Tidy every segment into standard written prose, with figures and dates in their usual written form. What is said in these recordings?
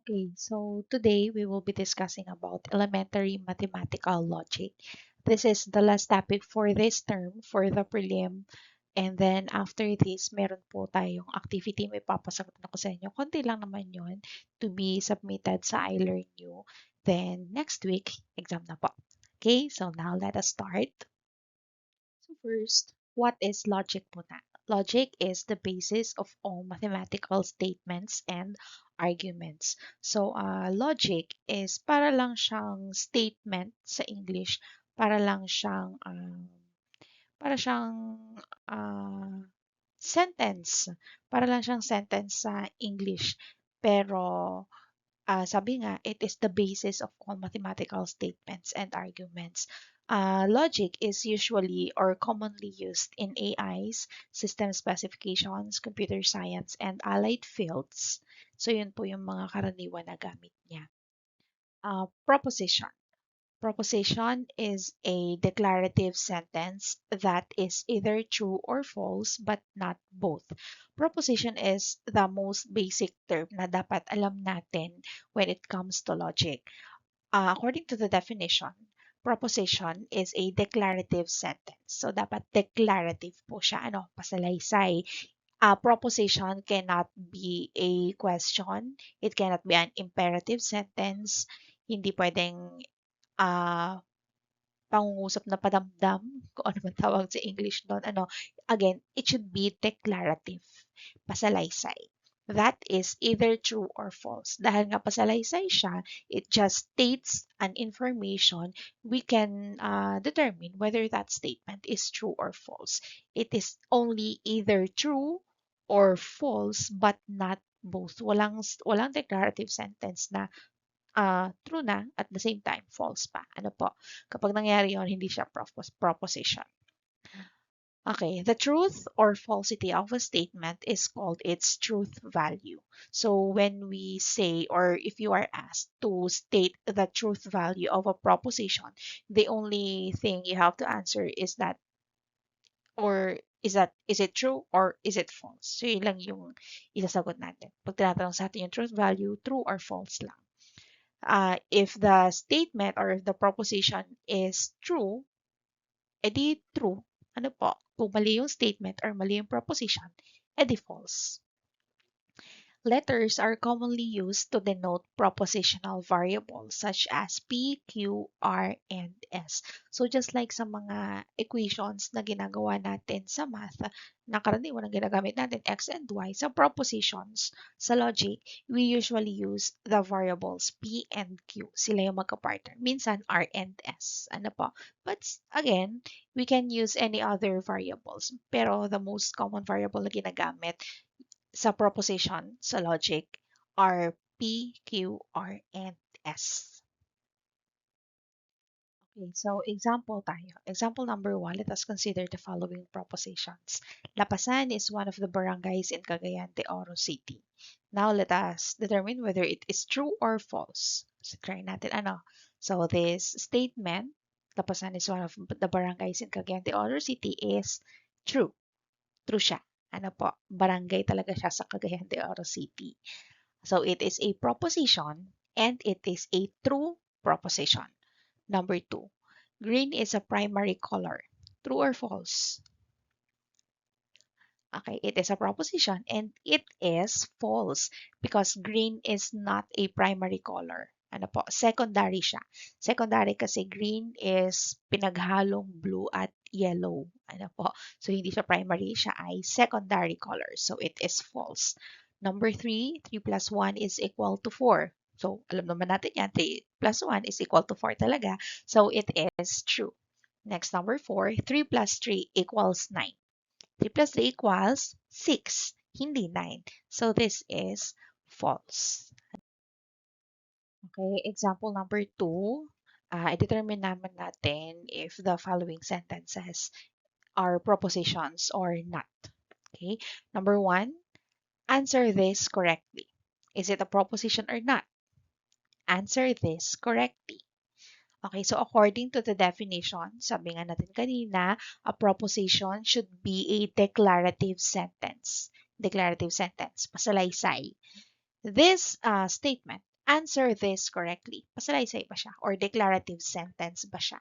Okay, so today we will be discussing about elementary mathematical logic. This is the last topic for this term for the prelim. And then after this, meron po tayong activity may papasagot na ko sa inyo. Konti lang naman yon to be submitted sa iLearnU. Then next week, exam na po. Okay, so now let us start. So first, what is logic muna? Logic is the basis of all mathematical statements and arguments. So, logic is para lang siyang statement sa English, para lang siyang para siyang uh, sentence, para lang siyang sentence sa English. Pero sabi nga, it is the basis of all mathematical statements and arguments. Logic is usually or commonly used in AIs, system specifications, computer science, and allied fields. So, yun po yung mga karaniwan na gamit niya. Proposition. Proposition is a declarative sentence that is either true or false but not both. Proposition is the most basic term na dapat alam natin when it comes to logic. According to the definition, proposition is a declarative sentence. So, dapat declarative po siya. Pasalaysay. Proposition cannot be a question. It cannot be an imperative sentence. Hindi pwedeng ah, pangungusap na padamdam, kung ano man tawag sa English doon. Again, it should be declarative. Pasalaysay. That is either true or false. Dahil nga pasalaysay siya, it just states an information, we can determine whether that statement is true or false. It is only either true or false, but not both. Walang declarative sentence na true na at the same time false pa. Kapag nangyari yon, hindi siya proposition. Okay, the truth or falsity of a statement is called its truth value. So when we say, or if you are asked to state the truth value of a proposition, the only thing you have to answer is that, or is it true or is it false? So yun lang yung isasagot natin. Pag tinatanong sa atin yung truth value, true or false lang. If the statement or if the proposition is true, edi true. Kung mali yung statement or mali yung proposition, edi false. Letters are commonly used to denote propositional variables such as P, Q, R, and S. So just like sa mga equations na ginagawa natin sa math, na karaniwan ang ginagamit natin X and Y, sa propositions, sa logic, we usually use the variables P and Q. Sila yung magka-partner. Minsan R and S. But again, we can use any other variables. Pero the most common variable na ginagamit sa proposition sa logic are P, Q, R, and S. Okay, so example tayo. Example number 1, let us consider the following propositions. Lapasan is one of the barangays in Cagayan de Oro City. Now let us determine whether it is true or false. So try natin So this statement, Lapasan is one of the barangays in Cagayan de Oro City is true. True siya. Barangay talaga siya sa Cagayan de Oro City. So it is a proposition and it is a true proposition. Number 2, green is a primary color. True or false? Okay, it is a proposition and it is false because green is not a primary color. Secondary siya. Secondary kasi green is pinaghalong blue at yellow. So hindi siya primary, siya ay secondary color. So it is false. Number 3, 3 plus 1 is equal to 4. So alam naman natin yan, 3 plus 1 is equal to 4 talaga. So it is true. Next, number 4, 3 plus 3 equals 9. 3 plus 3 equals 6, hindi 9. So this is false. Okay, example number 2, i-determine naman natin if the following sentences are propositions or not. Okay, number 1, answer this correctly. Is it a proposition or not? Answer this correctly. Okay, so according to the definition, sabi nga natin kanina, a proposition should be a declarative sentence. Declarative sentence, pasalaysay. This statement Answer this correctly. Pasalaysay ba siya? Or declarative sentence ba siya?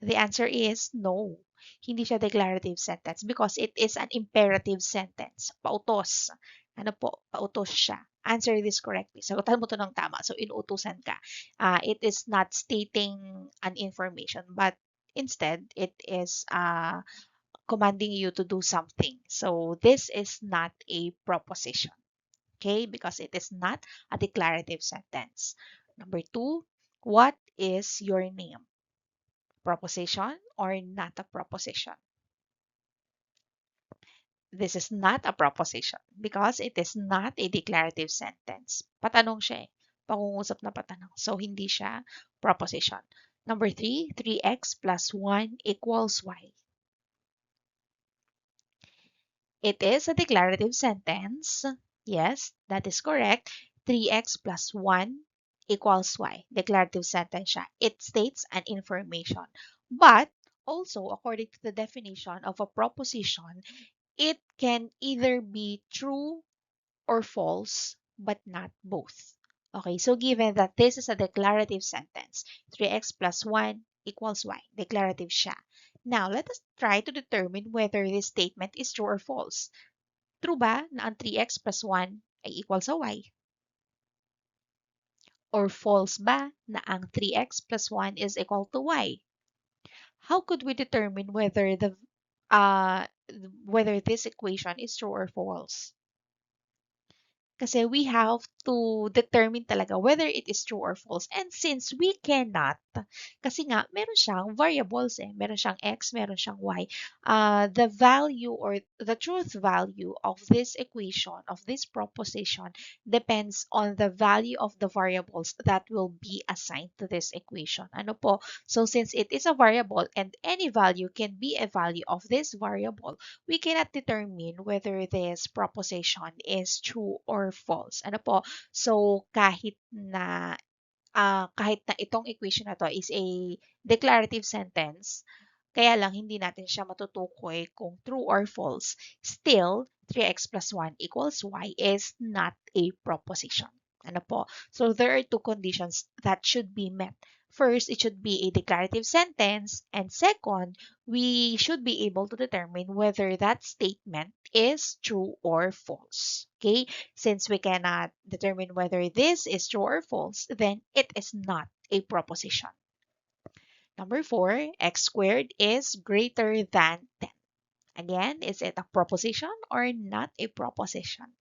The answer is no. Hindi siya declarative sentence because it is an imperative sentence. Pautos. Ano po? Pautos siya. Answer this correctly. Sagutan mo to ng tama. So, inuutusan ka. It is not stating an information, but instead, it is commanding you to do something. So, this is not a proposition. Okay? Because it is not a declarative sentence. Number two, what is your name? Proposition or not a proposition? This is not a proposition because it is not a declarative sentence. Patanong siya eh. Pangungusap na patanong. So, hindi siya proposition. Number three, 3x plus 1 equals y. It is a declarative sentence. Yes, that is correct. 3x plus 1 equals y. Declarative sentence siya. It states an information. But also, according to the definition of a proposition, it can either be true or false, but not both. Okay, so given that this is a declarative sentence, 3x plus 1 equals y. Declarative siya. Now, let us try to determine whether this statement is true or false. True ba na ang 3x plus 1 ay equal sa y? Or false ba na ang 3x plus 1 is equal to y? How could we determine uh, whether this equation is true or false? Kasi we have to determine talaga whether it is true or false. And since we cannot, kasi nga, meron siyang variables eh. Meron siyang x, meron siyang y. The value or the truth value of this equation, of this proposition, depends on the value of the variables that will be assigned to this equation. Ano po? So since it is a variable and any value can be a value of this variable, we cannot determine whether this proposition is true or false. Ano po? So, kahit na itong equation na to is a declarative sentence, kaya lang hindi natin siya matutukoy kung true or false, still, 3x plus 1 equals y is not a proposition. Ano po? So, there are two conditions that should be met. First, it should be a declarative sentence. And second, we should be able to determine whether that statement is true or false. Okay? Since we cannot determine whether this is true or false, then it is not a proposition. Number 4, x squared is greater than 10. Again, is it a proposition or not a proposition?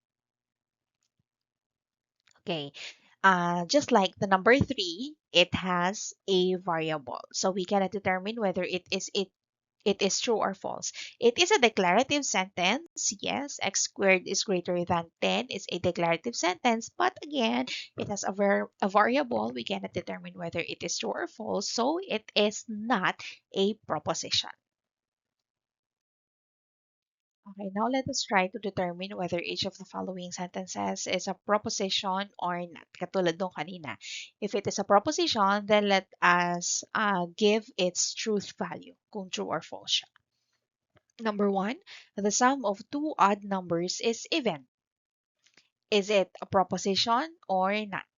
Okay, just like the number 3, it has a variable. So we cannot determine whether it is true or false. It is a declarative sentence. Yes, x squared is greater than 10 is a declarative sentence. But again, it has a variable. We cannot determine whether it is true or false. So it is not a proposition. Okay, now let us try to determine whether each of the following sentences is a proposition or not. Katulad nung kanina. If it is a proposition, then let us give its truth value, kung true or false siya. Number 1, the sum of two odd numbers is even. Is it a proposition or not?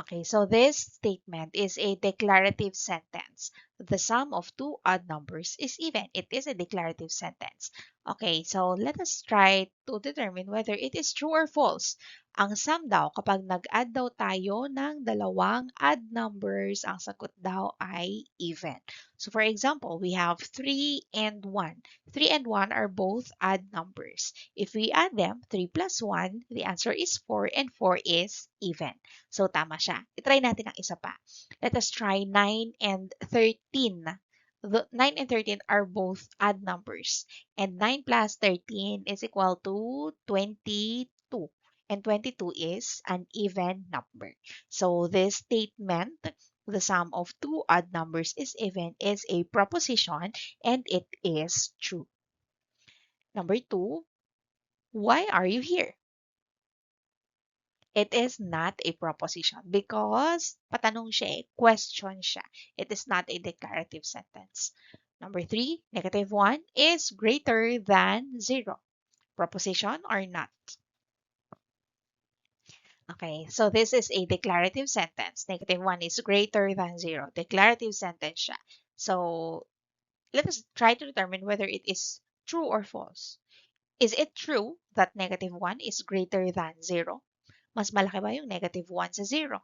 Okay, so this statement is a declarative sentence. The sum of two odd numbers is even. It is a declarative sentence. Okay, so let us try to determine whether it is true or false. Ang sum daw, kapag nag-add daw tayo ng dalawang odd numbers, ang sagot daw ay even. So for example, we have 3 and 1. 3 and 1 are both odd numbers. If we add them, 3 plus 1, the answer is 4 and 4 is even. So, tama siya. I-try natin ang isa pa. Let us try 9 and 13. The 9 and 13 are both odd numbers. And 9 plus 13 is equal to 22. And 22 is an even number. So, this statement, the sum of two odd numbers is even, is a proposition and it is true. Number 2, why are you here? It is not a proposition because patanong siya eh, question siya. It is not a declarative sentence. Number 3, negative 1 is greater than 0. Proposition or not? Okay, so this is a declarative sentence. -1 is greater than 0. Declarative sentence siya. So let us try to determine whether it is true or false. Is it true that -1 is greater than 0? Mas malaki ba yung -1 sa 0?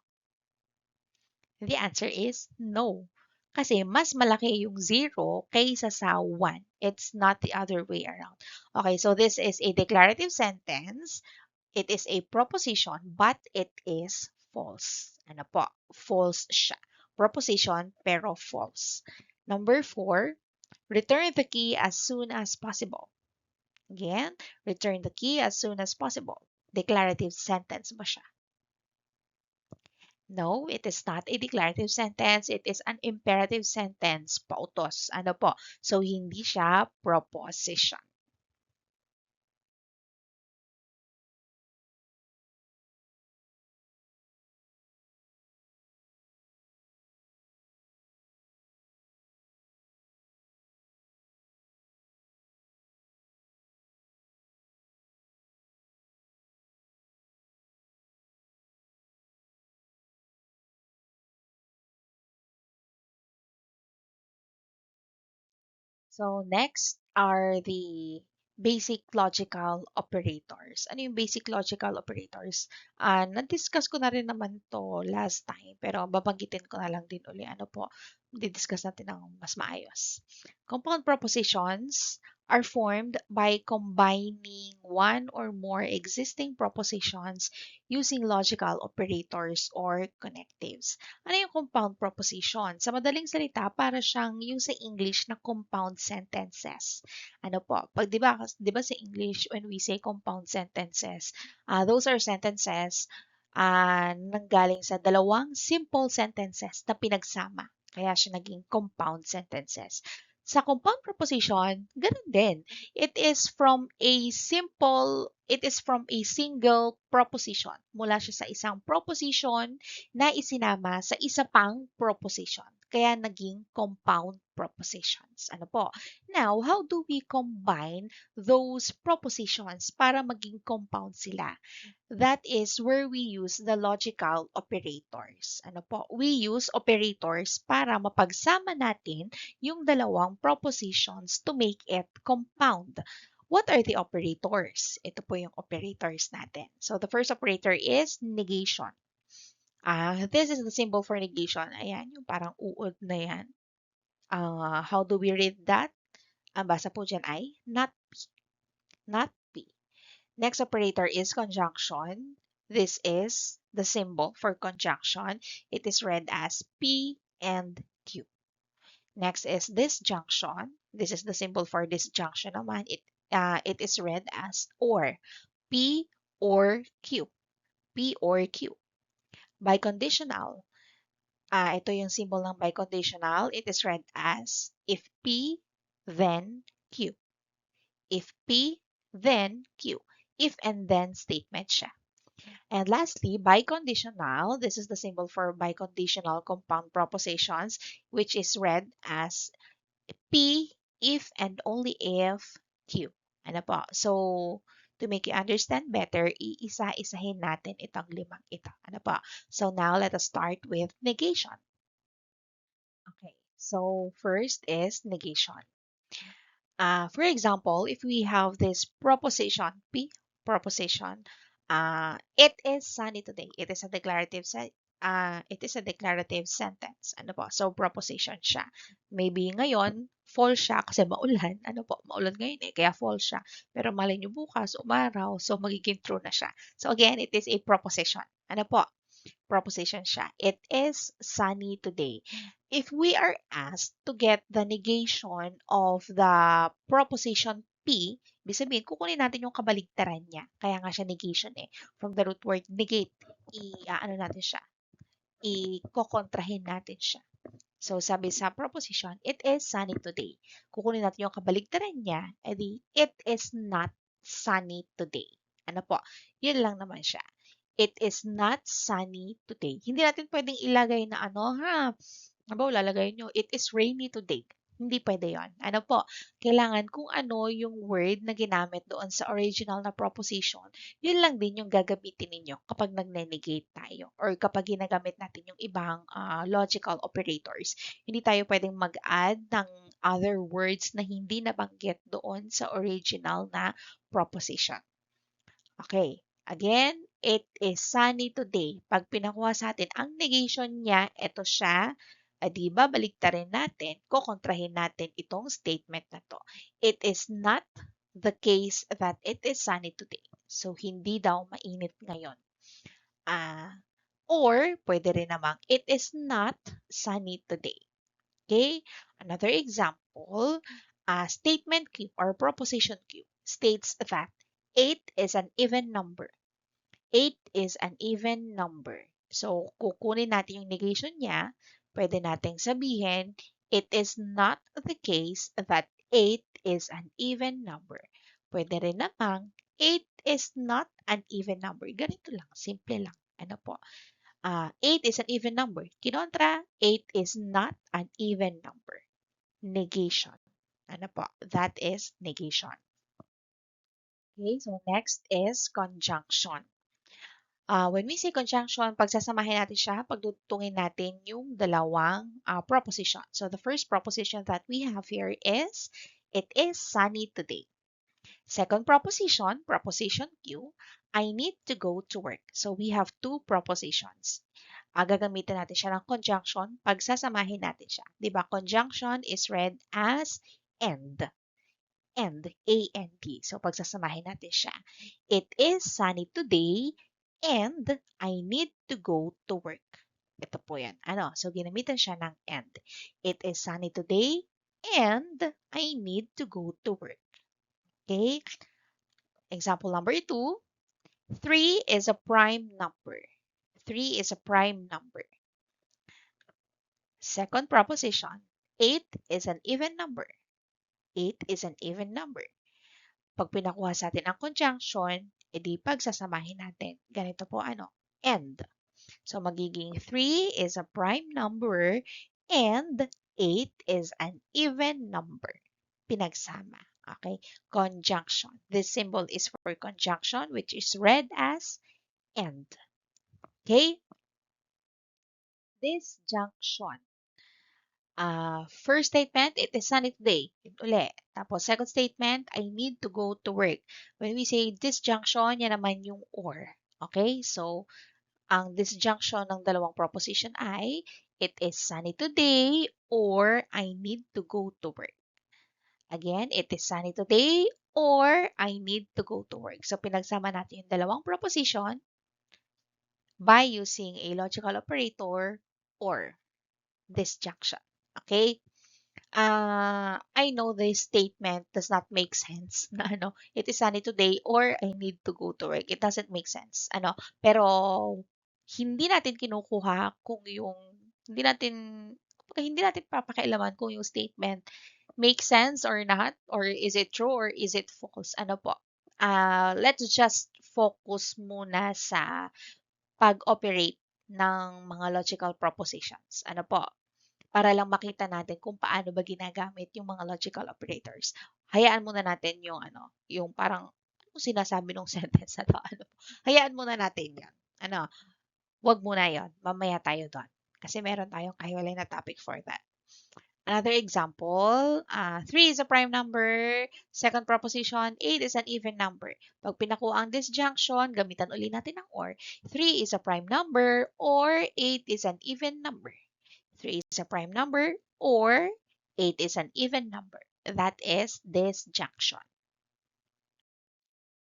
The answer is no. Kasi mas malaki yung 0 kaysa sa 1. It's not the other way around. Okay, so this is a declarative sentence. It is a proposition, but it is false. Ano po? False siya. Proposition, pero false. Number 4, return the key as soon as possible. Again, return the key as soon as possible. Declarative sentence ba siya? No, it is not a declarative sentence. It is an imperative sentence. Pautos. Ano po? So, hindi siya proposition. So, next are the basic logical operators. Ano yung basic logical operators? Na-discuss ko na rin naman to last time, pero babanggitin ko na lang din uli. Ano po, di-discuss natin ng mas maayos. Compound propositions are formed by combining one or more existing propositions using logical operators or connectives. Ano yung compound proposition? Sa madaling salita, para siyang yung sa English na compound sentences. Ano po? Pag 'di ba sa English when we say compound sentences, those are sentences nanggaling sa dalawang simple sentences na pinagsama. Kaya siya naging compound sentences. Sa compound proposition, ganun din. It is from a single proposition. Mula siya sa isang proposition na isinama sa isa pang proposition. Kaya naging compound propositions. Ano po? Now, how do we combine those propositions para maging compound sila? That is where we use the logical operators. Ano po? We use operators para mapagsama natin yung dalawang propositions to make it compound. What are the operators? Ito po yung operators natin. So, the first operator is negation. This is the symbol for negation. Ayan, yung parang uod na yan. How do we read that? Ang basa po dyan ay not P. Not P. Next operator is conjunction. This is the symbol for conjunction. It is read as P and Q. Next is disjunction. This is the symbol for disjunction naman. It is read as or. P or Q. P or Q. Biconditional. Ito yung symbol ng biconditional. It is read as if P, then Q. If P, then Q. If and then statement siya. And lastly, biconditional. This is the symbol for biconditional compound propositions, which is read as P, if and only if Q. Ano po? So, to make you understand better, iisa-isahin natin itong limang ito. Ano po? So, now let us start with negation. Okay, so first is negation. For example, if we have this proposition, P, proposition, it is sunny today. It is a declarative sentence. Ano po? So, proposition siya. Maybe ngayon, false siya kasi maulan. Ano po? Maulan ngayon eh, kaya false siya. Pero malay nyo bukas, umaraw, so magiging true na siya. So, again, it is a proposition. Ano po? Proposition siya. It is sunny today. If we are asked to get the negation of the proposition P, ibig sabihin, kukunin natin yung kabaligtaran niya. Kaya nga siya negation eh. From the root word negate, natin siya. I-kokontrahin natin siya. So, sabi sa proposition, it is sunny today. Kukunin natin yung kabaligtaran niya, edi, it is not sunny today. Ano po? Yun lang naman siya. It is not sunny today. Hindi natin pwedeng ilagay na lalagay nyo, it is rainy today. Hindi pwede yon. Ano po, kailangan kung ano yung word na ginamit doon sa original na proposition, yun lang din yung gagamitin ninyo kapag nagne-negate tayo or kapag ginagamit natin yung ibang logical operators. Hindi tayo pwedeng mag-add ng other words na hindi nabanggit doon sa original na proposition. Okay. Again, it is sunny today. Pag pinakuha sa atin ang negation niya, ito siya. Di ba, baliktarin natin, kukontrahin natin itong statement na to. It is not the case that it is sunny today. So, hindi daw mainit ngayon. Ah, or, pwede rin namang, it is not sunny today. Okay? Another example, statement Q or proposition Q states that 8 is an even number. 8 is an even number. So, kukunin natin yung negation niya, pwede nating sabihin, it is not the case that 8 is an even number. Pwede rin namang, 8 is not an even number. Ganito lang, simple lang. Ano po? 8 is an even number. Kinontra, 8 is not an even number. Negation. Ano po? That is negation. Okay, so next is conjunction. When we say conjunction, pagsasamahin natin siya, pagdudutungin natin yung dalawang proposition. So the first proposition that we have here is, it is sunny today. Second proposition, proposition Q, I need to go to work. So we have two propositions. Gagamitin natin siya ng conjunction, pagsasamahin natin siya. Diba? Conjunction is read as and. And, A-N-D. So, pagsasamahin natin siya. It is sunny today and I need to go to work. Ito po yan. Ano? So, ginamitan siya ng and. It is sunny today and I need to go to work. Okay? Example number 2. 3 is a prime number. 3 is a prime number. Second proposition. 8 is an even number. 8 is an even number. Pag pinakuha sa atin ang conjunction, edi pagsasamahin natin. Ganito po ano? And. So, magiging 3 is a prime number and 8 is an even number. Pinagsama. Okay? Conjunction. This symbol is for conjunction, which is read as and. Okay? Disjunction. First statement, it is sunny today. Yun uli. Tapos, second statement, I need to go to work. When we say disjunction, yan naman yung or. Okay? So, ang disjunction ng dalawang proposition ay, it is sunny today or I need to go to work. Again, it is sunny today or I need to go to work. So, pinagsama natin yung dalawang proposition by using a logical operator or disjunction. Okay? I know this statement does not make sense na ano, it is sunny today or I need to go to work. It doesn't make sense. Ano, pero hindi natin kinukuha kung yung hindi natin papakialaman kung yung statement makes sense or not, or is it true or is it false. Ano po? Let's just focus muna sa pag-operate ng mga logical propositions. Ano po? Para lang makita natin kung paano ba ginagamit yung mga logical operators. Hayaan muna natin yung ano, yung parang ano sinasabi ng sentence na to, ano. Hayaan muna natin 'yan. Ano, wag muna 'yon. Mamaya tayo doon. Kasi meron tayong kahiwalay na topic for that. Another example, 3 is a prime number. Second proposition, 8 is an even number. Pag pinakuha ang disjunction, gamitan uli natin ang or. 3 is a prime number or 8 is an even number. 3 is a prime number or 8 is an even number. That is disjunction.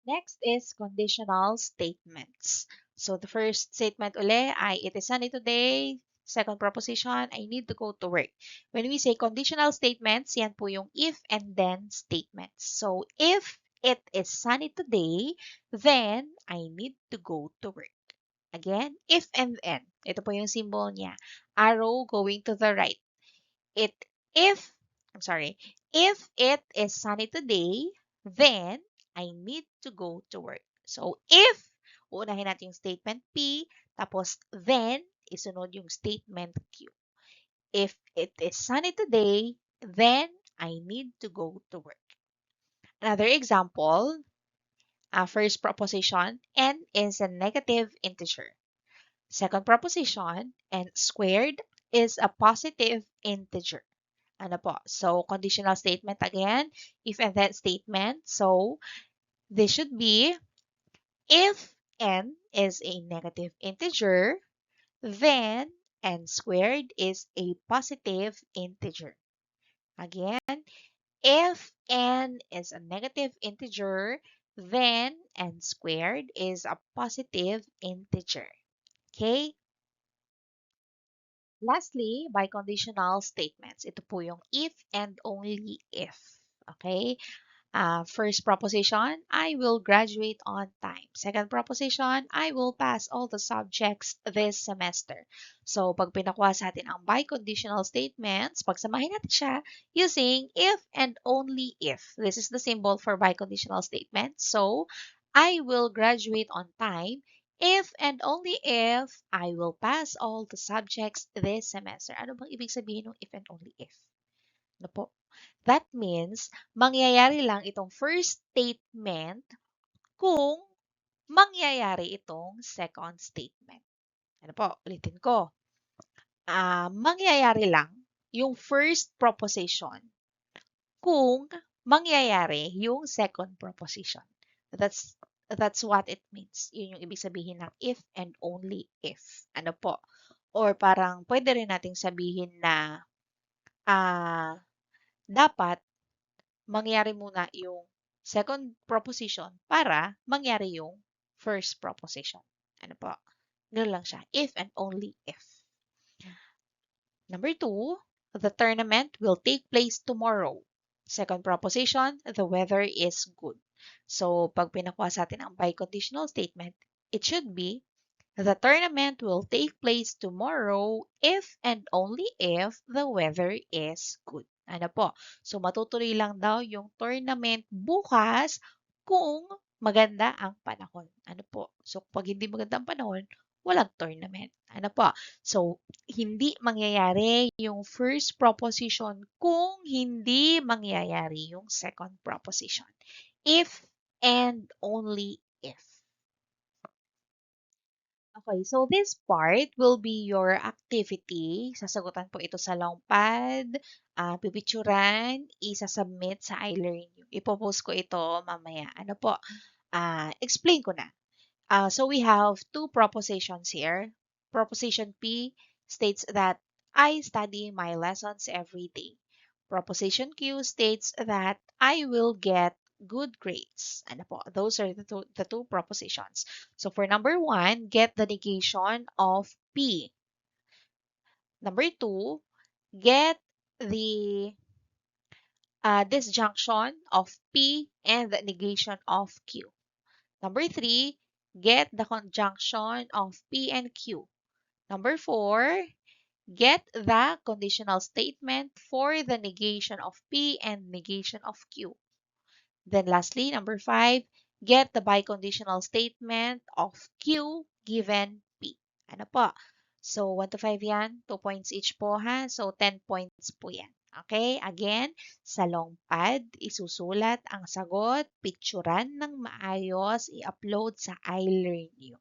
Next is conditional statements. So the first statement uli ay it is sunny today. Second proposition, I need to go to work. When we say conditional statements, yan po yung if and then statements. So if it is sunny today, then I need to go to work. Again, if and then. Ito po yung symbol niya. Arrow going to the right. It if I'm sorry, if it is sunny today, then I need to go to work. So if uunahin natin yung statement P, tapos then isunod yung statement Q. If it is sunny today, then I need to go to work. Another example, first proposition, n is a negative integer. Second proposition, n squared is a positive integer. Ano po? So, conditional statement again, if and then statement. So, this should be if n is a negative integer, then n squared is a positive integer. Again, if n is a negative integer, then n squared is a positive integer. Okay? Lastly, biconditional statements. Ito po yung if and only if. Okay? First proposition, I will graduate on time. Second proposition, I will pass all the subjects this semester. So, pag pinakuha sa atin ang biconditional statements, pagsamahin natin siya using if and only if. This is the symbol for biconditional statements. So, I will graduate on time if and only if I will pass all the subjects this semester. Ano bang ibig sabihin ng if and only if? Ano po? That means, mangyayari lang itong first statement kung mangyayari itong second statement. Ano po? Ulitin ko. Mangyayari lang yung first proposition kung mangyayari yung second proposition. That's what it means. Yun yung ibig sabihin ng if and only if. Ano po? Or parang pwede rin nating sabihin na dapat mangyari muna yung second proposition para mangyari yung first proposition. Ano po? Ganun lang siya. If and only if. Number 2, the tournament will take place tomorrow. Second proposition, the weather is good. So, pag pinakuha sa atin ang biconditional statement, it should be, the tournament will take place tomorrow if and only if the weather is good. Ano po? So, matutuloy lang daw yung tournament bukas kung maganda ang panahon. Ano po? So, pag hindi maganda ang panahon, walang tournament. Ano po? So, hindi mangyayari yung first proposition kung hindi mangyayari yung second proposition. If and only if. Okay, so this part will be your activity. Sasagutan po ito sa longpad, pipicturan, isasubmit sa iLearn. Ipopost ko ito mamaya. Ano po? Explain ko na. So we have two propositions here. Proposition P states that I study my lessons every day. Proposition Q states that I will get good grades. Ano po? Those are the two propositions. So for number 1, get the negation of P. Number 2, get the disjunction of P and the negation of Q. Number 3, get the conjunction of P and Q. Number 4, get the conditional statement for the negation of P and negation of Q. Then lastly, number 5, get the biconditional statement of Q given P. Ano po? So, 1 to 5 yan. 2 points each po ha. So, 10 points po yan. Okay? Again, sa long pad, isusulat ang sagot, picturean ng maayos, i-upload sa iLearn.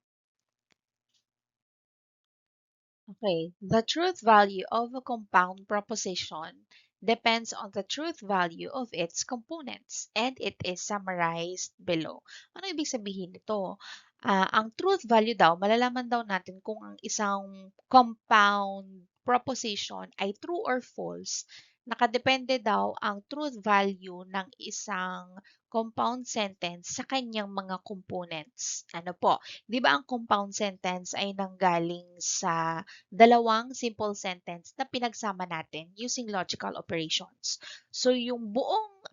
Okay, the truth value of a compound proposition depends on the truth value of its components and it is summarized below. Ano ibig sabihin nito? Ang truth value daw, malalaman daw natin kung ang isang compound proposition ay true or false. Nakadepende daw ang truth value ng isang compound sentence sa kanyang mga components. Ano po? 'Di ba ang compound sentence ay nanggaling sa dalawang simple sentence na pinagsama natin using logical operations. So, yung buong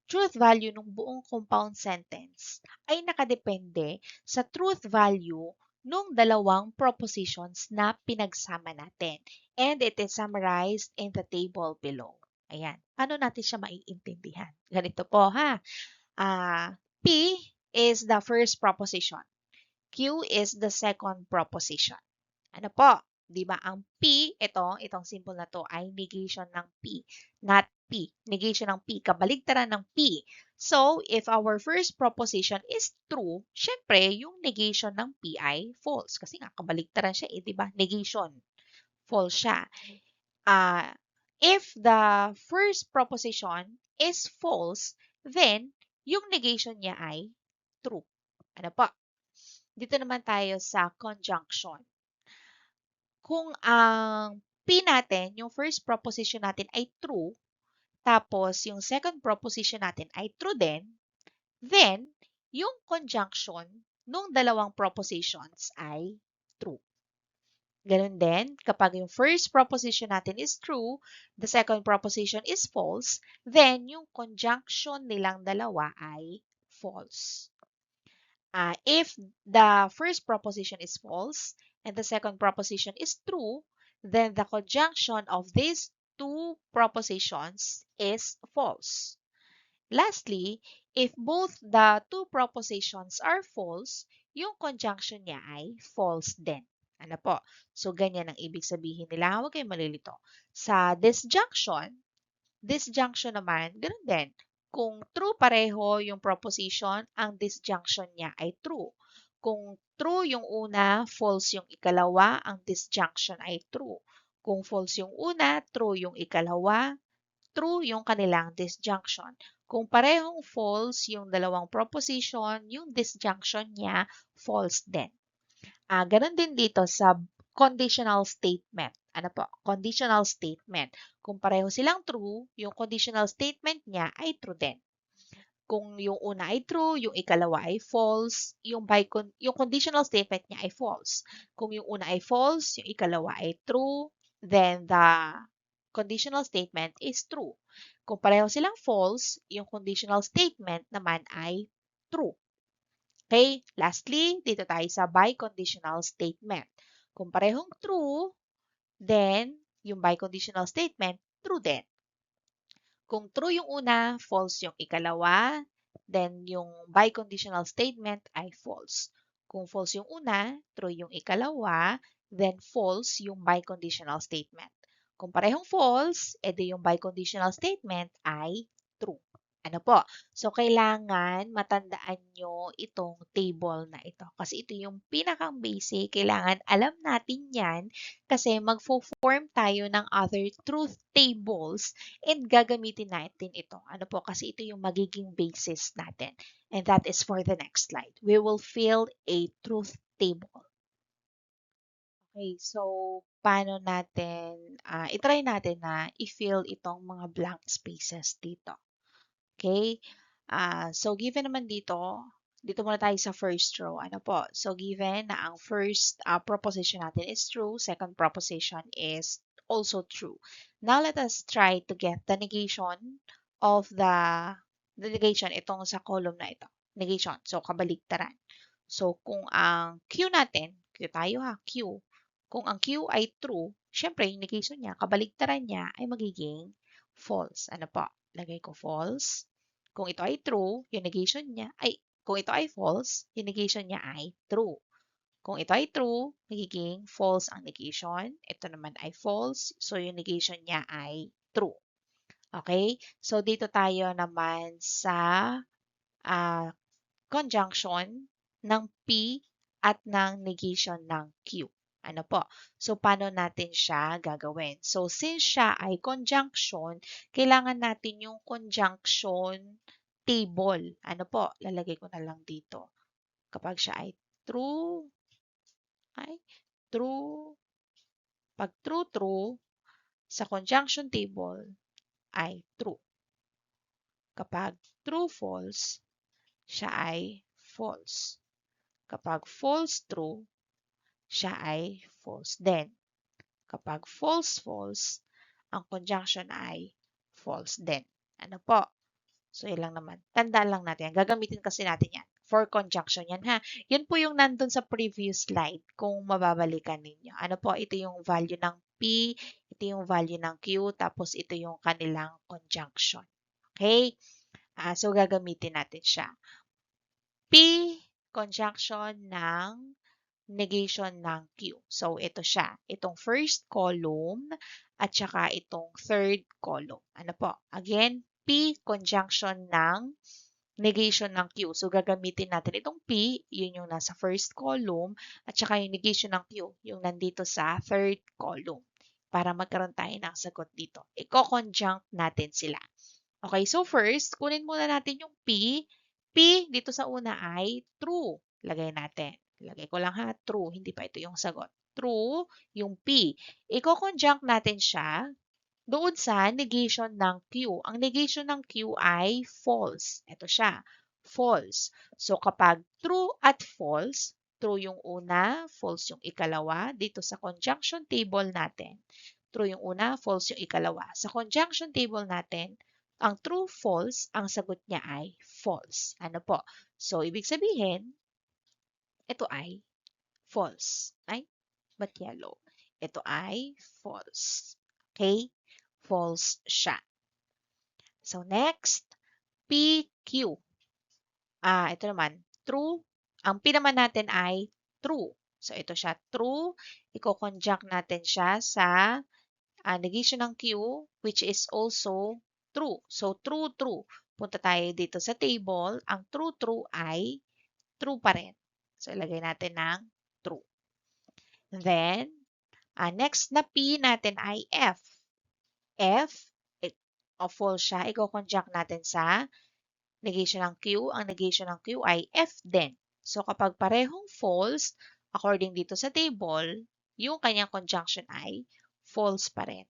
truth value ng buong compound sentence ay nakadepende sa truth value nung dalawang propositions na pinagsama natin. And it is summarized in the table below. Ayan. Paano natin siya maiintindihan? Ganito po ha. P is the first proposition. Q is the second proposition. Ano po? Di ba? Ang P, itong symbol na to ay negation ng P, not P. Negation ng P, kabaligtaran ng P. So, if our first proposition is true, syempre, yung negation ng P ay false. Kasi nga, kabaligtaran siya di ba? Negation. False siya. If the first proposition is false, then yung negation niya ay true. Ano po? Dito naman tayo sa conjunction. Kung ang P natin, yung first proposition natin ay true, tapos yung second proposition natin ay true din, then yung conjunction nung dalawang propositions ay true. Ganun din, kapag yung first proposition natin is true, the second proposition is false, then yung conjunction nilang dalawa ay false. If the first proposition is false and the second proposition is true, then the conjunction of these two propositions is false. Lastly, if both the two propositions are false, yung conjunction niya ay false din. Ano po? So, ganyan ang ibig sabihin nila. Huwag kayong malilito. Sa disjunction naman, ganun din. Kung true pareho yung proposition, ang disjunction niya ay true. Kung true yung una, false yung ikalawa, ang disjunction ay true. Kung false yung una, true yung ikalawa, true yung kanilang disjunction. Kung parehong false yung dalawang proposition, yung disjunction niya, false din. Ganon din dito sa conditional statement. Ano po? Conditional statement. Kung pareho silang true, yung conditional statement niya ay true din. Kung yung una ay true, yung ikalawa ay false, yung conditional statement niya ay false. Kung yung una ay false, yung ikalawa ay true, then the conditional statement is true. Kung pareho silang false, yung conditional statement naman ay true. Okay, lastly, dito tayo sa biconditional statement. Kung parehong true, then yung biconditional statement, true din. Kung true yung una, false yung ikalawa, then yung biconditional statement ay false. Kung false yung una, true yung ikalawa, then false yung biconditional statement. Kung parehong false, edi yung biconditional statement ay true. Ano po? So, kailangan matandaan nyo itong table na ito. Kasi ito yung pinakang basic. Kailangan alam natin yan kasi magfo-form tayo ng other truth tables and gagamitin natin ito. Ano po? Kasi ito yung magiging basis natin. And that is for the next slide. We will fill a truth table. Okay, so paano natin, itry natin na i-fill itong mga blank spaces dito. Okay? So, given naman dito muna tayo sa first row. Ano po? So, given na ang first proposition natin is true, second proposition is also true. Now, let us try to get the negation of the negation itong sa column na ito. Negation. So, kabaligtaran. So, kung ang Q natin, Q tayo ha, Q. Kung ang Q ay true, syempre, yung negation niya, kabaligtaran niya ay magiging false. Ano po? Lagay ko false. Kung ito ay true, yung negation niya ay, kung ito ay false, yung negation niya ay true. Kung ito ay true, magiging false ang negation. Ito naman ay false, so yung negation niya ay true. Okay? So, dito tayo naman sa conjunction ng P at ng negation ng Q. Ano po? So, paano natin siya gagawin? So, since siya ay conjunction, kailangan natin yung conjunction table. Ano po? Lalagay ko na lang dito. Kapag siya ay true, pag true, sa conjunction table ay true. Kapag true, false, siya ay false. Kapag false, true, siya ay false din. Kapag false, false, ang conjunction ay false din. Ano po? So, yun lang naman. Tandaan lang natin yan. Gagamitin kasi natin yan. For conjunction yan ha. Yan po yung nandun sa previous slide kung mababalikan ninyo. Ano po? Ito yung value ng P, ito yung value ng Q, tapos ito yung kanilang conjunction. Okay? So, gagamitin natin siya. P, conjunction ng negation ng Q. So, ito siya. Itong first column at saka itong third column. Ano po? Again, P conjunction ng negation ng Q. So, gagamitin natin itong P, yun yung nasa first column, at saka yung negation ng Q, yung nandito sa third column. Para magkaroon tayo ng sagot dito. Iko-conjunct natin sila. Okay, so first, kunin muna natin yung P. P dito sa una ay true. Lagay natin. Lagay ko lang ha, true. Hindi pa ito yung sagot. True, yung P. Iko-conjunct natin siya doon sa negation ng Q. Ang negation ng Q ay false. Ito siya, false. So kapag true at false, true yung una, false yung ikalawa, dito sa conjunction table natin, true yung una, false yung ikalawa. Sa conjunction table natin, ang true, false, ang sagot niya ay false. Ano po? So, ibig sabihin, ito ay false. Ay, ba't yellow? Ito ay false. Okay? False siya. So, next, PQ. Ito naman, true. Ang P naman natin ay true. So, ito siya, true. Iko-conjunct natin siya sa negation ng Q, which is also true. So, true, true. Punta tayo dito sa table. Ang true, true ay true pa rin. So, ilagay natin ng true. Then, next na P natin ay F. F, false siya. Iko-conjunct natin sa negation ng Q. Ang negation ng Q ay F din. So, kapag parehong false, according dito sa table, yung kanyang conjunction ay false pa rin.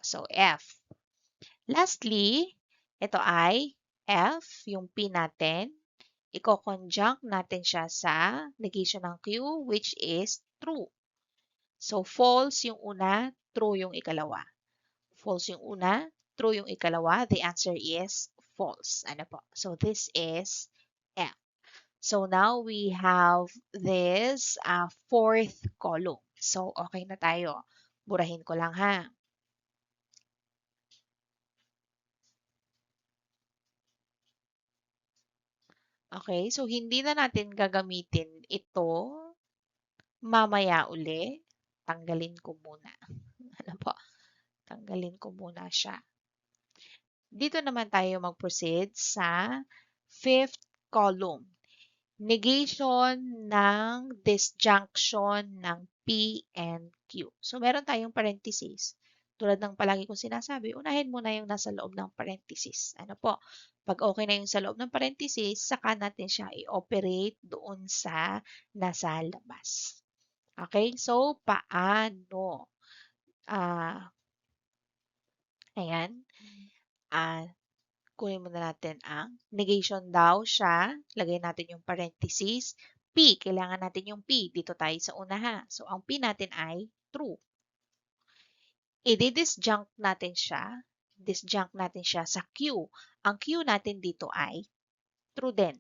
So, F. Lastly, ito ay F, yung P natin. Iko-conjunct natin siya sa negation ng Q, which is true. So, false yung una, true yung ikalawa. False yung una, true yung ikalawa. The answer is false. Ano po? So, this is F. So, now we have this fourth column. So, okay na tayo. Burahin ko lang ha. Okay, so hindi na natin gagamitin ito mamaya uli. Tanggalin ko muna. Ano po? Tanggalin ko muna siya. Dito naman tayo mag-proceed sa fifth column. Negation ng disjunction ng P and Q. So, meron tayong parenthesis. Tulad ng palagi kong sinasabi, unahin muna yung nasa loob ng parenthesis. Ano po? Pag okay na yung sa loob ng parenthesis, saka natin siya i-operate doon sa nasa labas. Okay? So, paano? Ayan. Kunin muna natin ang negation daw siya. Lagay natin yung parenthesis. P, kailangan natin yung P. Dito tayo sa una ha. So, ang P natin ay true. I-disjunct natin siya. Disjunct natin siya sa Q. Ang Q natin dito ay true din.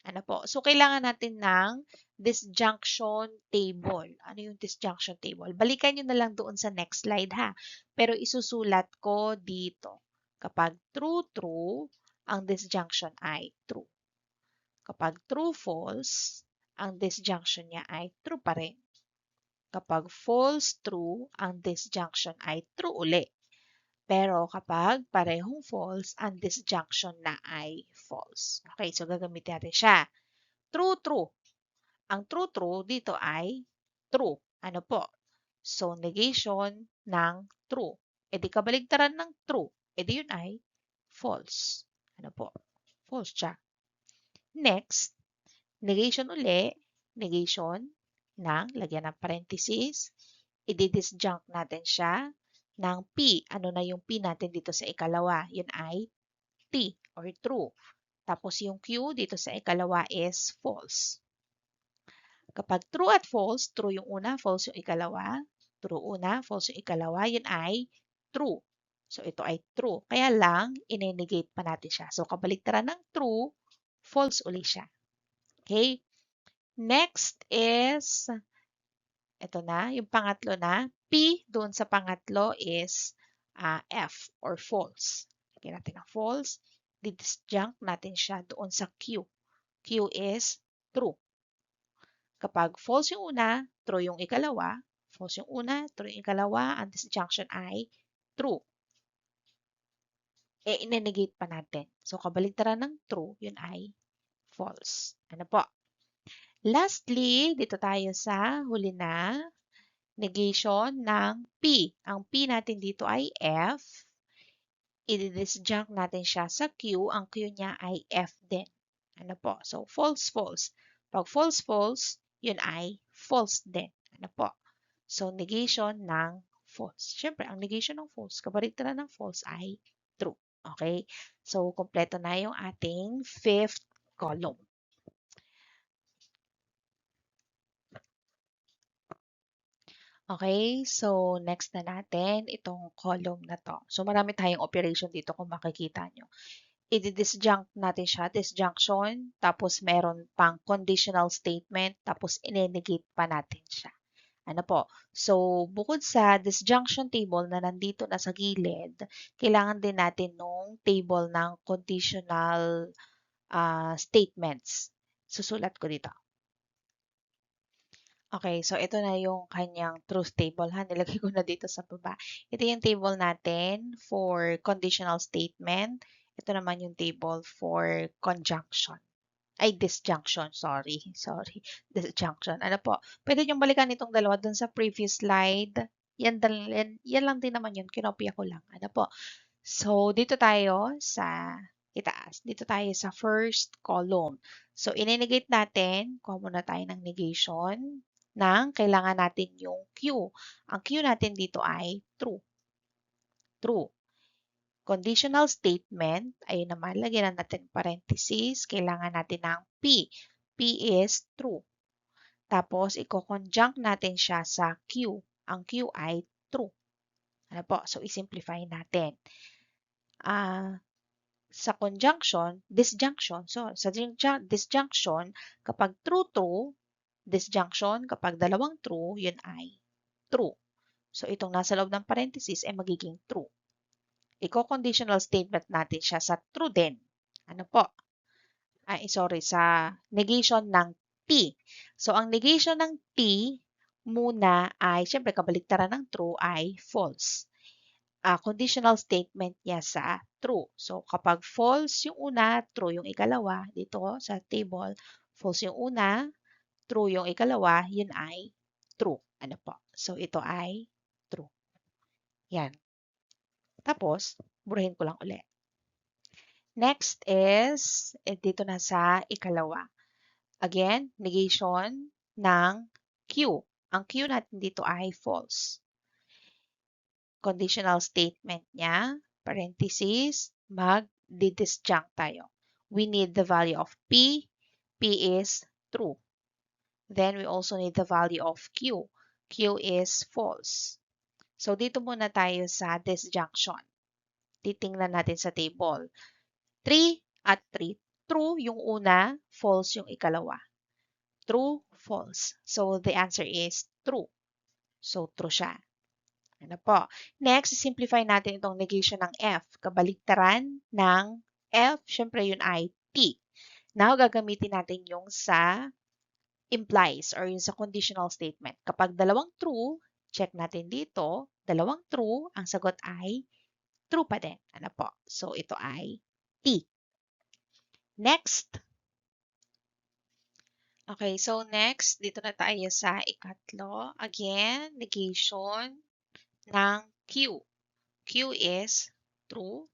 Ano po? So, kailangan natin ng disjunction table. Ano yung disjunction table? Balikan nyo na lang doon sa next slide ha. Pero isusulat ko dito. Kapag true, true, ang disjunction ay true. Kapag true, false, ang disjunction niya ay true pa rin. Kapag false, true, ang disjunction ay true uli. Pero kapag parehong false, ang disjunction na ay false. Okay, so gagamitin natin siya. True, true. Ang true, true dito ay true. Ano po? So, negation ng true. E di kabaligtaran ng true. E di yun ay false. Ano po? False siya. Next, negation uli. Negation ng, lagyan ng parenthesis. I-disjunct natin siya ng P. Ano na yung P natin dito sa ikalawa? Yun ay T or true. Tapos yung Q dito sa ikalawa is false. Kapag true at false, true yung una, false yung ikalawa. True una, false yung ikalawa, yun ay true. So, ito ay true. Kaya lang, inenegate pa natin siya. So, kabaligtaran ng true, false uli siya. Okay? Next is, ito na, yung pangatlo na. P doon sa pangatlo is F or false. Lagyan natin ng false. Disjunct natin siya doon sa Q. Q is true. Kapag false yung una, true yung ikalawa. False yung una, true yung ikalawa. Ang disjunction ay true. I-negate pa natin. So, kabaligtaran ng true, yun ay false. Ano po? Lastly, dito tayo sa huli na negation ng P. Ang P natin dito ay F. I-disjunct natin siya sa Q. Ang Q niya ay F din. Ano po? So, false, false. Pag false, false, yun ay false din. Ano po? So, negation ng false. Siyempre, ang negation ng false, kabaligtaran ng false ay true. Okay? So, kompleto na yung ating fifth column. Okay, so next na natin itong column na to. So marami tayong operation dito kung makikita nyo. I-disjunct natin siya, disjunction, tapos meron pang conditional statement, tapos i-negate pa natin siya. Ano po? So, bukod sa disjunction table na nandito na sa gilid, kailangan din natin nung table ng conditional statements. Susulat ko dito. Okay, so ito na yung kanyang truth table ha. Nilagay ko na dito sa baba. Ito yung table natin for conditional statement. Ito naman yung table for conjunction. Ay, disjunction. Sorry. Sorry. Disjunction. Ano po? Pwede niyong balikan itong dalawa dun sa previous slide. Yan lang din naman yun. Kinopia ko lang. Ano po? So, dito tayo sa itaas. Dito tayo sa first column. So, ininegate natin. Kuha muna tayo ng negation ng kailangan natin yung Q. Ang Q natin dito ay true. True. Conditional statement, ayun naman, lagyan natin parenthesis. Kailangan natin ng P. P is true. Tapos, i-conjunct natin siya sa Q. Ang Q ay true. Ano po? So, i-simplify natin. Sa conjunction, disjunction. So, sa disjunction, kapag true-true, disjunction, kapag dalawang true, yun ay true. So, itong nasa loob ng parenthesis ay magiging true. Iko-conditional statement natin siya sa true din. Ano po? Ay, sorry, sa negation ng T. So, ang negation ng T muna ay, syempre, kabaligtaran ng true ay false. Conditional statement niya sa true. So, kapag false yung una, true yung ikalawa, dito sa table, false yung una, true yung ikalawa, yun ay true. Ano po? So, ito ay true. Yan. Tapos, burahin ko lang ulit. Next is, dito na sa ikalawa. Again, negation ng Q. Ang Q natin dito ay false. Conditional statement niya, parenthesis, mag-disjunct tayo. We need the value of P. P is true. Then we also need the value of Q. Q is false. So dito muna tayo sa disjunction. Titingnan natin sa table. 3 at 3. True yung una, false yung ikalawa. True, false. So the answer is true. So true siya. Ano po? Next, simplify natin itong negation ng F. Kabaligtaran ng F, syempre yun ay T. Now, gagamitin natin yung sa implies or yung sa conditional statement. Kapag dalawang true, check natin dito, dalawang true, ang sagot ay true pa din. Ano po? So, ito ay T. Next. Okay, so next, dito na tayo sa ikatlo. Again, negation ng Q. Q is true.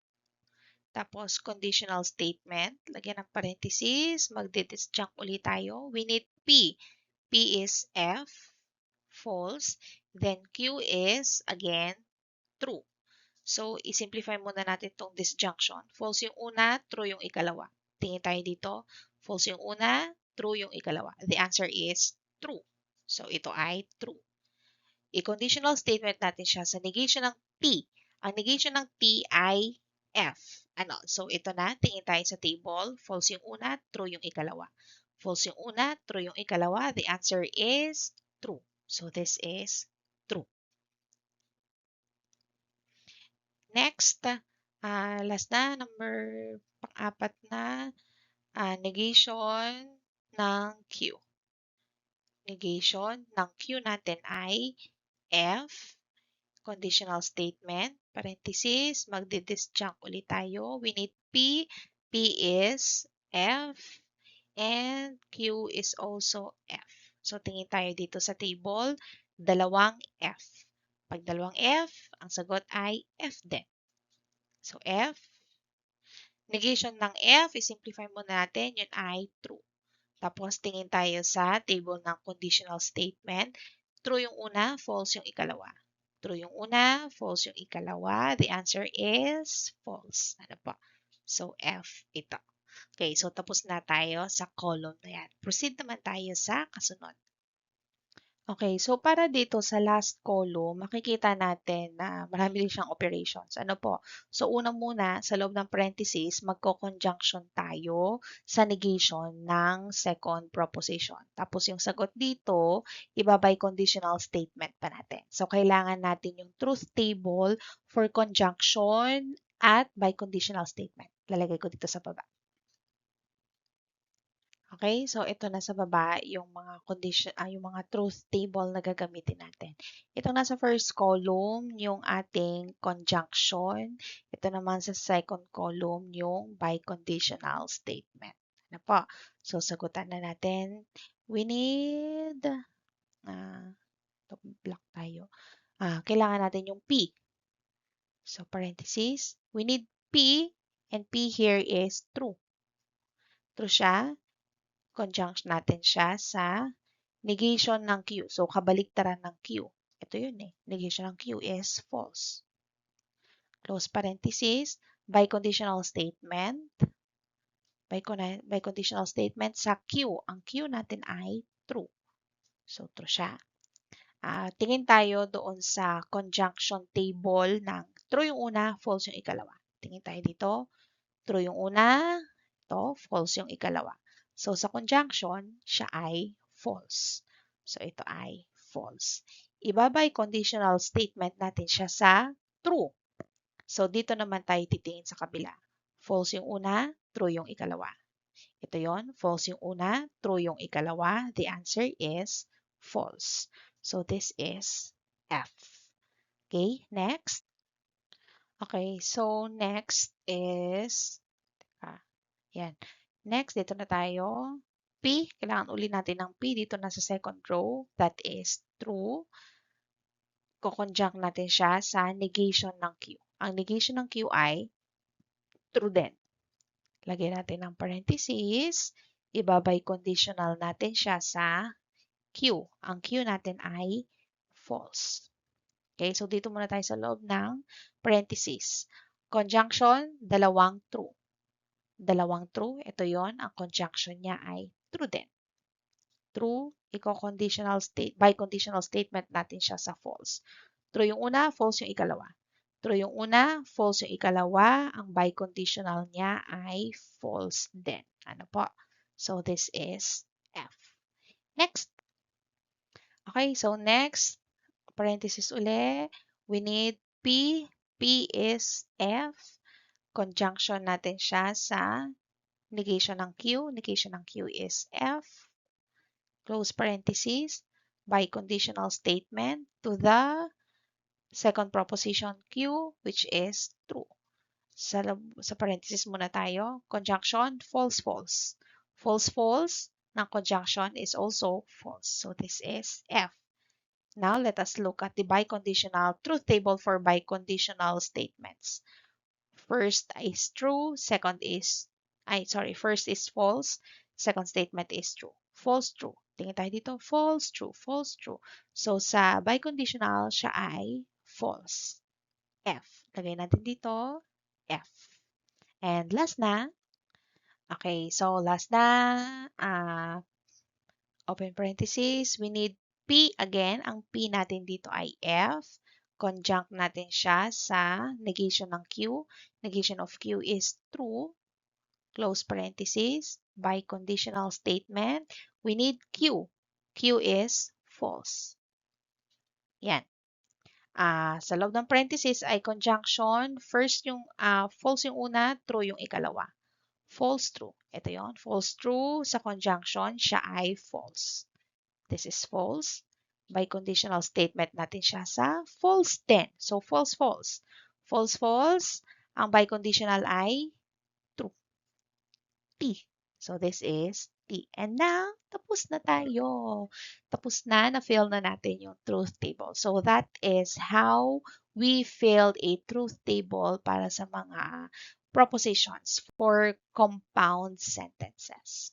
Tapos, conditional statement. Lagyan ng parenthesis. Magdi-disjunct ulit tayo. We need P. P is F. False. Then, Q is, again, true. So, isimplify muna natin itong disjunction. False yung una, true yung ikalawa. Tingin tayo dito. False yung una, true yung ikalawa. The answer is true. So, ito ay true. I-conditional statement natin siya sa negation ng T. Ang negation ng T ay F. Ano? So, ito na. Tingin tayo sa table. False yung una, true yung ikalawa. False yung una, true yung ikalawa. The answer is true. So, this is true. Next, last na, number pang-apat na, negation ng Q. negation ng Q natin ay F, conditional statement, parenthesis, magdi-disjunct ulit tayo. We need P. P is F, and Q is also F. So, tingin tayo dito sa table, dalawang F. Pag dalawang F, ang sagot ay F din. So, F. Negation ng F, i-simplify muna natin, yun ay true. Tapos, tingin tayo sa table ng conditional statement. True yung una, false yung ikalawa. True yung una, false yung ikalawa. The answer is false. Ano po? So, F ito. Okay, so tapos na tayo sa column na yan. Proceed naman tayo sa kasunod. Okay, so para dito sa last column, makikita natin na marami din siyang operations. Ano po? So una muna, sa loob ng parentheses, magko-conjunction tayo sa negation ng second proposition. Tapos yung sagot dito, iba-by conditional statement pa natin. So kailangan natin yung truth table for conjunction at by conditional statement. Lalagay ko dito sa baba. Okay, so ito na sa baba yung mga yung mga truth table na gagamitin natin. Ito na sa first column yung ating conjunction. Ito naman sa second column yung biconditional statement. Ano po? So sagutan na natin. We need block tayo. Kailangan natin yung P. So parentheses, we need P, and P here is true. True siya. Conjunction natin siya sa negation ng Q. So, kabaliktaran ng Q. Ito yun eh. Negation ng Q is false. Close parenthesis. Biconditional statement. Biconditional statement sa Q. Ang Q natin ay true. So, true siya. Tingin tayo doon sa conjunction table ng true yung una, false yung ikalawa. Tingin tayo dito. True yung una, ito, false yung ikalawa. So, sa conjunction, siya ay false. So, ito ay false. Iba-by conditional statement natin siya sa true. So, dito naman tayo titingin sa kabila. False yung una, true yung ikalawa. Ito yon, false yung una, true yung ikalawa. The answer is false. So, this is F. Okay, next. Okay, so next is yan. Next, dito na tayo. P, kailangan uli natin ng P dito na sa second row. That is true. Kukonjunct natin siya sa negation ng Q. Ang negation ng Q ay true din. Lagyan natin ng parenthesis. Ibabay conditional natin siya sa Q. Ang Q natin ay false. Okay, so dito muna tayo sa loob ng parenthesis. Conjunction, dalawang true. Dalawang true, ito yon, ang conjunction niya ay true din. True, biconditional statement natin siya sa false. True yung una, false yung ikalawa. True yung una, false yung ikalawa. Ang biconditional niya ay false din. Ano po? So, this is F. Next. Okay, so next, parenthesis uli, we need P. P is F. Conjunction natin siya sa negation ng Q. Negation ng Q is F. Close parenthesis. Biconditional statement to the second proposition Q, which is true. Sa parenthesis muna tayo. Conjunction, false, false. False, false ng conjunction is also false. So, this is F. Now, let us look at the biconditional truth table for biconditional statements. First is true, first is false, second statement is true. False, true. Tingin tayo dito, false, true, false, true. So, sa biconditional, siya ay false. F. Lagay natin dito, F. And last na, okay, so last na, open parenthesis, we need P again. Ang P natin dito ay F. Conjunct natin siya sa negation ng Q. Negation of Q is true. Close parenthesis. Biconditional statement. We need Q. Q is false. Yan. Sa loob ng parenthesis ay conjunction. First yung false yung una, true yung ikalawa. False, true. Ito yon, false, true. Sa conjunction, siya ay false. This is false. Biconditional statement natin siya sa false din. So, false, false. False, false. Ang biconditional ay true. T. So, this is T. And now, tapos na tayo. Tapos na, na-fill na natin yung truth table. So, that is how we filled a truth table para sa mga propositions for compound sentences.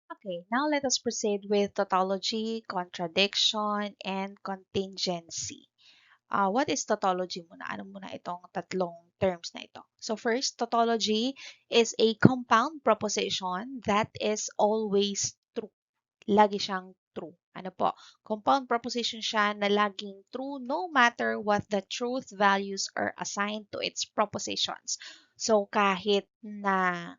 Okay, now let us proceed with tautology, contradiction, and contingency. What is tautology muna? Ano muna itong tatlong terms na ito? So first, tautology is a compound proposition that is always true. Lagi siyang true. Ano po? Compound proposition siya na laging true no matter what the truth values are assigned to its propositions. So kahit na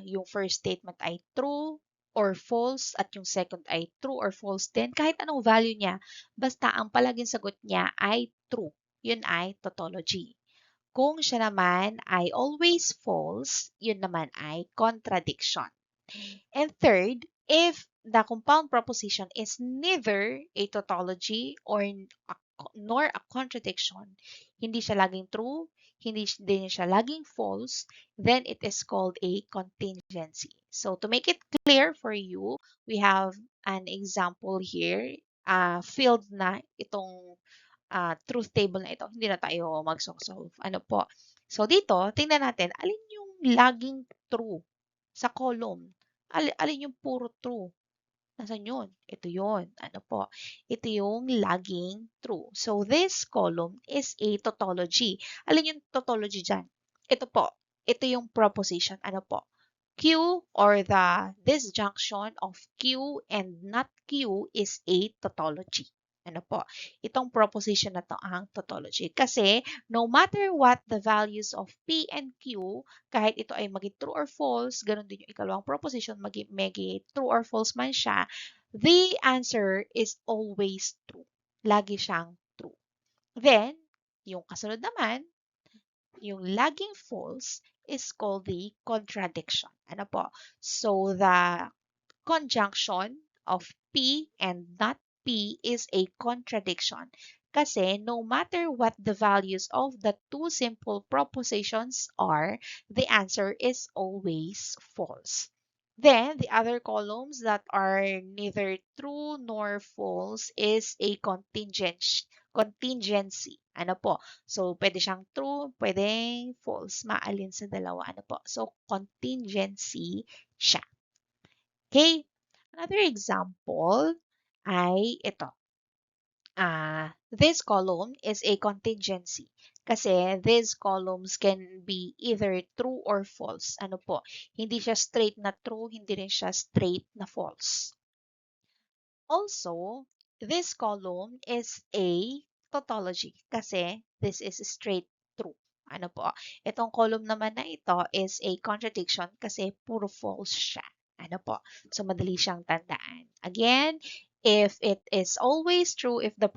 yung first statement ay true or false at yung second ay true or false din, kahit anong value niya, basta ang palaging sagot niya ay true. Yun ay tautology. Kung siya naman ay always false, yun naman ay contradiction. And third, if the compound proposition is neither a tautology nor a contradiction, hindi siya laging true, hindi din siya laging false, then it is called a contingency. So to make it clear for you, we have an example here. Filled na itong truth table na ito. Hindi na tayo mag-solve. Ano po? So dito, tingnan natin, alin yung laging true sa column? Alin yung puro true? Nasaan yun? Ito yun. Ano po? Ito yung laging true. So, this column is a tautology. Alin yung tautology dyan? Ito po. Ito yung proposition. Ano po? Q or the disjunction of Q and not Q is a tautology. Ano po? Itong proposition na to ang tautology. Kasi no matter what the values of P and Q, kahit ito ay maging true or false, ganun din yung ikalawang proposition, maging true or false man siya, the answer is always true. Lagi siyang true. Then, yung kasunod naman, yung laging false is called the contradiction. Ano po? So, the conjunction of P and not P is a contradiction. Kasi no matter what the values of the two simple propositions are, the answer is always false. Then, the other columns that are neither true nor false is a contingency. Ano po? So, pwede siyang true, pwedeng false. Maalin sa dalawa. Ano po? So, contingency siya. Okay? Another example ay ito. This column is a contingency. Kasi these columns can be either true or false. Ano po? Hindi siya straight na true, hindi rin siya straight na false. Also, this column is a tautology kasi this is straight true. Ano po? Itong column naman na ito is a contradiction kasi puro false siya. Ano po? So, madali siyang tandaan. Again, if it is always true, if the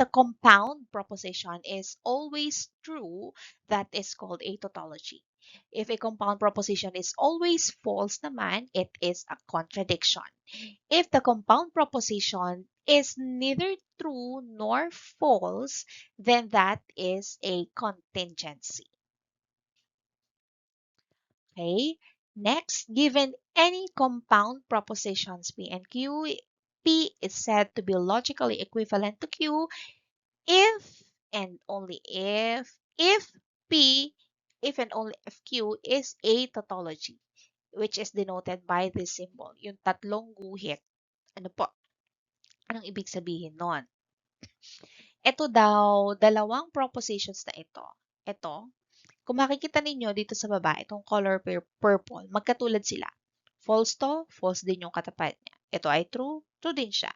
compound proposition is always true, that is called a tautology. If a compound proposition is always false naman, it is a contradiction. If the compound proposition is neither true nor false, then that is a contingency. Okay? Next, given any compound propositions P and Q, P is said to be logically equivalent to Q if and only if P, if and only if Q is a tautology, which is denoted by this symbol, yung tatlong guhit. Ano po? Anong ibig sabihin nun? Ito daw, dalawang propositions na ito. Ito, kung makikita ninyo dito sa baba, itong color purple, magkatulad sila. False to, false din yung katapat niya. Ito ay true, true din siya.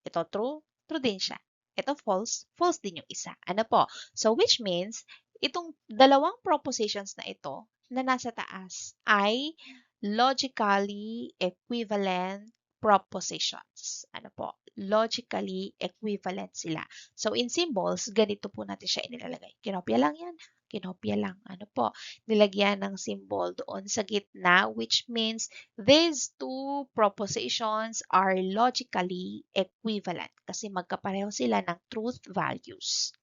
Ito true, true din siya. Ito false, false din yung isa. Ano po? So, which means, itong dalawang propositions na ito, na nasa taas, ay logically equivalent propositions. Ano po? Logically equivalent sila. So, in symbols, ganito po natin siya inilalagay. Kinopya lang yan. kinopya lang. Ano po, nilagyan ng symbol doon sa gitna, which means these two propositions are logically equivalent kasi magkapareho sila ng truth values.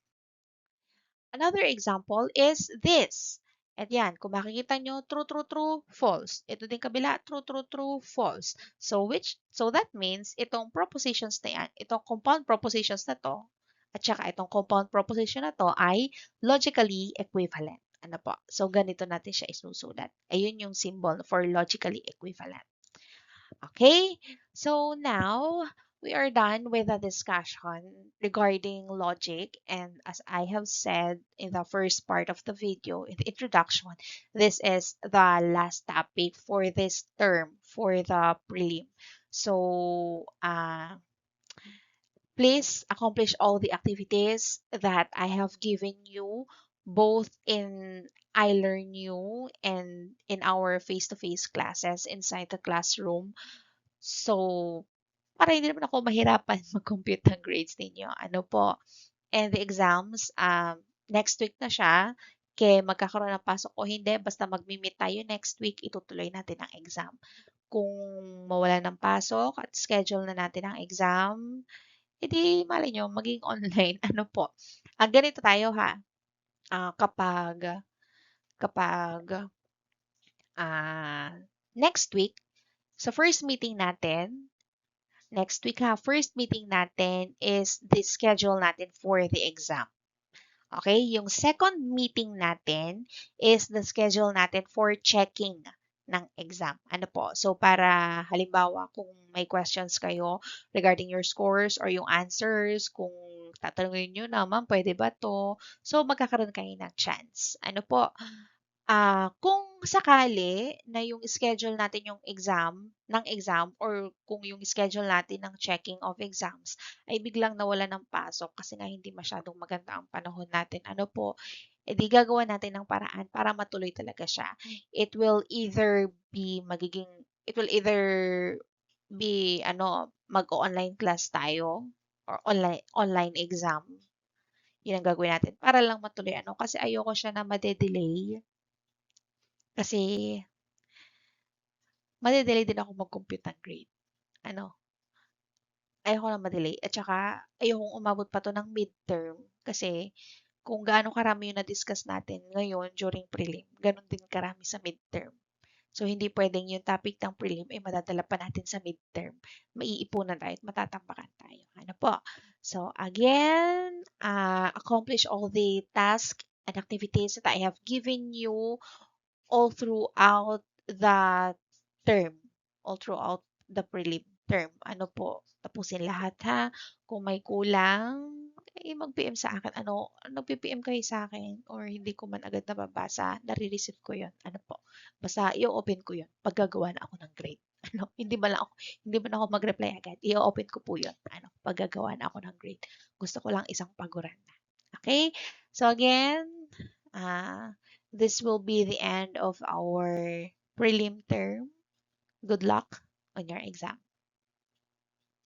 Another example is this. At yan, kung makikita nyo, true, true, true, false. Ito din kabila, true, true, true, false. So that means, itong propositions na yan, itong compound propositions na to, at saka itong compound proposition na to ay logically equivalent. Ano po? So, ganito natin siya isusulat. Ayun yung symbol for logically equivalent. Okay, so now we are done with the discussion regarding logic. And as I have said in the first part of the video, in the introduction, this is the last topic for this term, for the prelim. So, please accomplish all the activities that I have given you, both in I Learn You and in our face-to-face classes inside the classroom. So, para hindi naman ako mahirapan mag-compute ng grades ninyo. Ano po? And the exams, next week na siya. Kaya magkakaroon ng pasok o hindi, basta mag-meet tayo next week, itutuloy natin ang exam. Kung mawala ng pasok at schedule na natin ang exam, edi mali nyo, maging online. Ano po? Ganito tayo ha. Kapag next week, sa first meeting natin, next week ha, first meeting natin is the schedule natin for the exam. Okay? Yung second meeting natin is the schedule natin for checking ng exam. Ano po? So, para halimbawa, kung may questions kayo regarding your scores or yung answers, kung tatanungin nyo naman, pwede ba to? So, magkakaroon kayo ng chance. Ano po? Kung sakali na yung schedule natin yung exam or kung yung schedule natin ng checking of exams ay biglang nawala ng pasok kasi nga hindi masyadong maganda ang panahon natin, ano po, edi gagawa natin ng paraan para matuloy talaga siya. It will either be mag-online class tayo or online exam. Yun ang gagawin natin para lang matuloy kasi ayoko siya na made-delay. Kasi, madedelay din ako mag-compute ng grade. Ayoko na madelay. At saka, ayokong umabot pa to ng midterm. Kasi, kung gaano karami yung na-discuss natin ngayon during prelim, ganun din karami sa midterm. So, hindi pwedeng yung topic ng prelim ay madadala pa natin sa midterm. Maiipunan tayo at matatambakan tayo. Ano po? So, again, accomplish all the tasks and activities that I have given you all throughout the term, all throughout the prelim term. Ano po, tapusin lahat ha. Kung may kulang, mag-PM sa akin. Nag-PM kayo sa akin or hindi ko man agad nababasa, nare-receive ko yun. Ano po, basta i-open ko yun pag gagawa na ako ng grade. Hindi man ako mag-reply agad. I-open ko po yun. Pag gagawa na ako ng grade. Gusto ko lang isang paguran na. Okay? So again, this will be the end of our prelim term. Good luck on your exam.